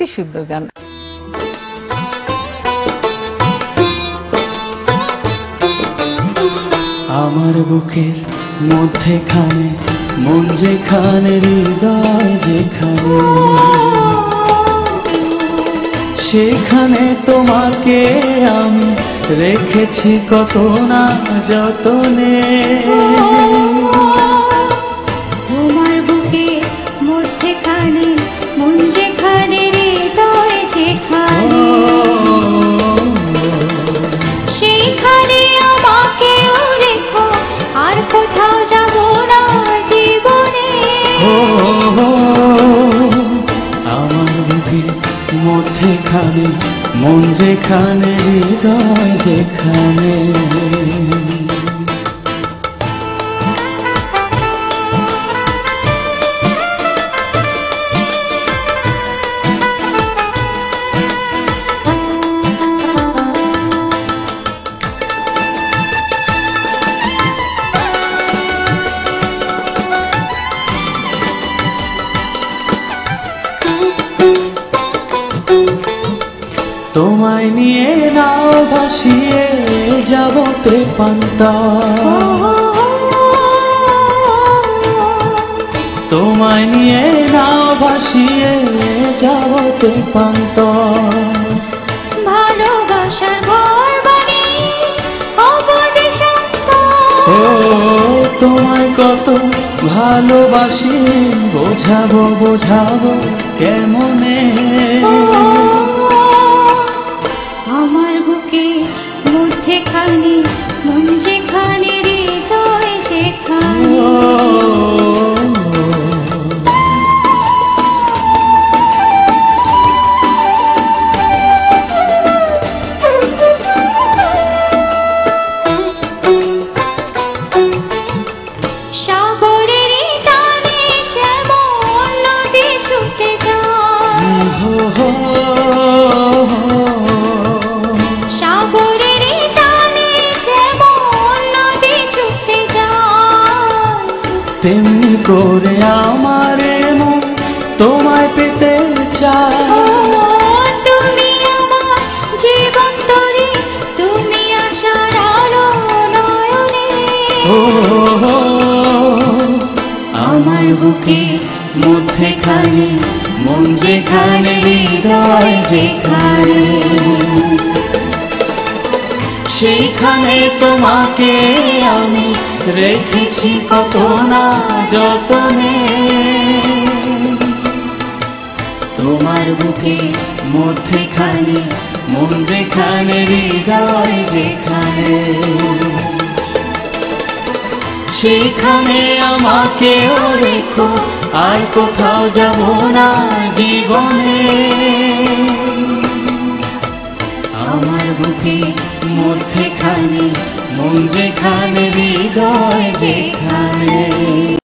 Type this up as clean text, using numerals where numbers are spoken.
সত্যি সুন্দর গান। আমার বুকের মধ্যেখানে মন যেখানে হৃদয় যেখানে সেখানে তোমাকে আমি রেখেছি কত না যতনে। তোমার বুকের মধ্যেখানে মন যেখানে হৃদয় যেখানে সেইখানে আমাকেও রেখো, আর কোথাও যাব না জীবনে। আমার বুকের মধ্যেখানে মন যেখানে হৃদয় যেখানে। তোমায় নিয়ে নাও ভাসিয়ে যাব তেপান্তর, তোমায় নিয়ে নাও ভাসিয়ে যাব তেপান্তর। ভালোবাসার ঘর বাড়ি হব দেশান্তর। ও তোমায় কত ভালোবাসি বোঝাবো বোঝাবো কেমনে। আমার বুকে মধ্যেখানে মন যেখানে হৃদয় যেখানে সাগরের টানে যেমন নদী ছুটে যায়, সাগরের টানে যেমন নদী ছুটে যায়, তেমনি করে আমার মন তোমায় পেতে চায়। তুমি আমার জীবন তরি, তুমি আশার আলো নয়নে। আমার বুকে মধ্যেখানে মন যেখানে হৃদয় যেখানে সেইখানে তোমাকে আমি রেখেছি কত না যতনে। তোমার বুকে মধ্যেখানে মন যেখানে হৃদয় যেখানে সেখানে আমাকেও রেখো, আর কোথাও যাব না জীবনে। আমার বুকে মধ্যেখানে মন যেখানে হৃদয় যেখানে।